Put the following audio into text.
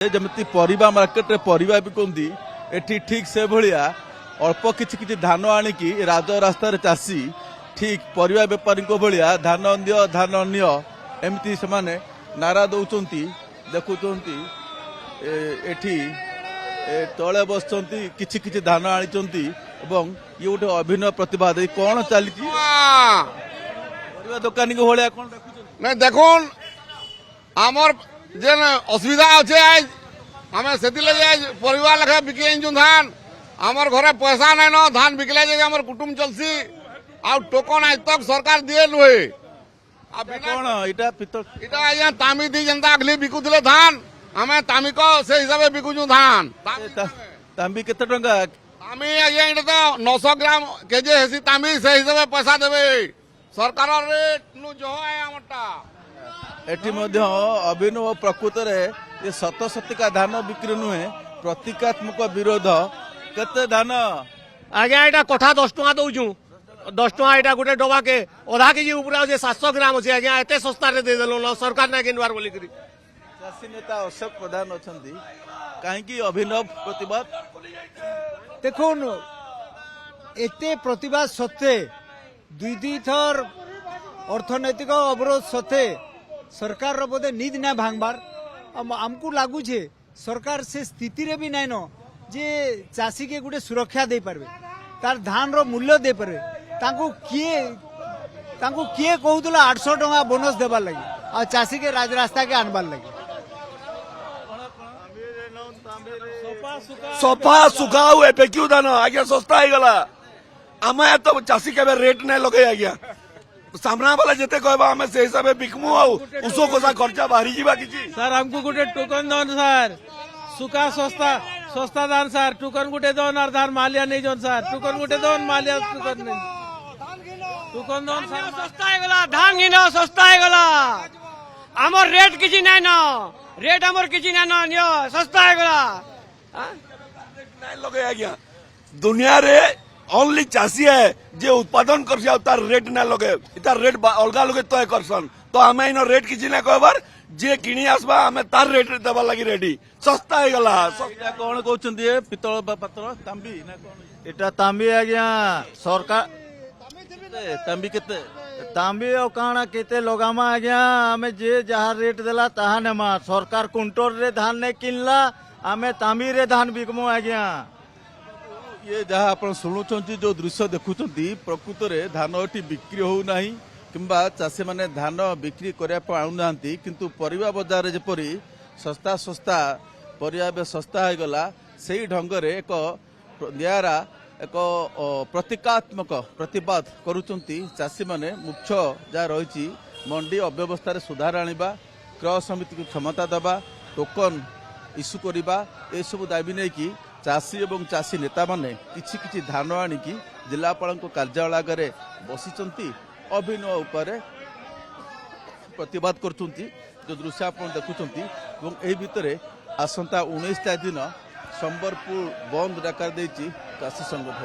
जमी परिवा मार्केट परिवा बिकती एठी ठीक से भाया अल्प कि धान आणिकी राज रास्तार चाषी ठीक परिवा बेपारी भाया धान दियो धान नियो एमती से नारा दौरान देखुंट एठी तले बस कि धान आनी ये गोटे अभिनय प्रतिभा कौन चली परिवा दुकानी को भाया कौन नहीं देखो आमर जेन असुविधा अच्छे आज आम से परिवार लेखे बिकी आनचु धान आमर घरे पैसा नहीं न धान बिकले जे आमर कुटुम चलसी आ टोकन आज तक सरकार दिए नुहे कौन इटा आज्ञा तामी दी जनता अगली बिकुले धान आम तामी को से हिसाब से बिकुचु धान तांबी केते टंका तामी आज्ञा इटा तो 900 ग्राम केजे हेसी तामी से हिसाब से पैसा देवे सरकार रेट नु जो है आमरटा एठी मध्य अभिनव प्रकृत ये शत शतिका धान बिक्री नुहे प्रतीकात्मक विरोध केते धान आज्ञा एटा कथा 10 टका दउछु 10 टका एटा गोटे डबा के आधा केजी ऊपर 700 ग्राम अछि आज्ञा एते सस्ता रे दे देलो न सरकार ना किनवार बोली करी चाषी नेता अशोक प्रधान अछंती काहेकि अभिनव प्रतिवाद देखुन एते प्रतिवाद सत्ते दुई थर अर्थनैतिक अवरोध सत्ते सरकार रो बोधे नींद ना भांगबार आमको लागू छे सरकार से स्थिति रे भी नाइ न जे चाषी के गुटे सुरक्षा दे पारबे तार धान रो मूल्य दे पारबे तांको किए कहूतला 800 टका बोनस देबार लगी आ चाषी के रास्ता के आनबार लगी सफा सुखाऊ एपे क्यों दान आज्ञा सस्ता हो गला आम तो चाषी के रेट नहीं लगे आज्ञा सामना वाला जिते कहबा हमें से हिसाब से बिकमु आउ उसो कोसा खर्चा बाहरी जीवा किछि सर हमको गुटे टोकन दन सर सुखा सस्ता दान सर टोकन गुटे दन और धान मालिया नहीं जन सर टोकन गुटे दन मालिया टोकन नहीं टोकन दन सर सस्ता हो गला धान गिनो सस्ता हो गला हमर रेट किछि नै न रेट हमर किछि नै न नियो सस्ता हो गला नहीं लगे आज्ञा दुनिया रे ओनली चाषी है जे उत्पादन कर तार रेट ना लगे तार रेट अलगा लगे तय करसन तो आम इन रेट किसी ना कहबार जे किणी आसबा आम तार रेट देवा लगी रेडी सस्ता हो गला कौन कहते पितल पात्र तांबी ना कौन एटा तांबी आज्ञा सरकार तांबी केते तांबी और काना केते लगामा आज्ञा आमे जे जहाँ रेट देला ताहा नेमा सरकार कुंटोर रे धान ने किनला आमे तांबी रे धान बिकमु आज्ञा ये जहाँ आप शुणुंट जो दृश्य देखुं प्रकृत में धान ये बिक्री होना किंबा चाषी मैंने धान बिक्री करने आणुना किंतु परिवा बजार जपरी सस्ता सस्ता परिवा सस्ता हो गला से ही ढंग से एक निरा एक प्रतीकात्मक प्रतिवाद करुँच चाषी मैंने मुख्य जहाँ रही मंडी अव्यवस्था सुधार आनिबा क्रय समिति को क्षमता देवा टोकन इश्यू करवा ये सब दाबी नहीं कि चाषी एवं चाषी नेता माने किछि धान आणिकी जिलापाल कार्यालय आगे बसी अभिनय उपर प्रतिवाद करुँच जो दृश्य आप देखुं भितर आसंता 19 दिन संबलपुर बंद डाकर चाषी संगठन।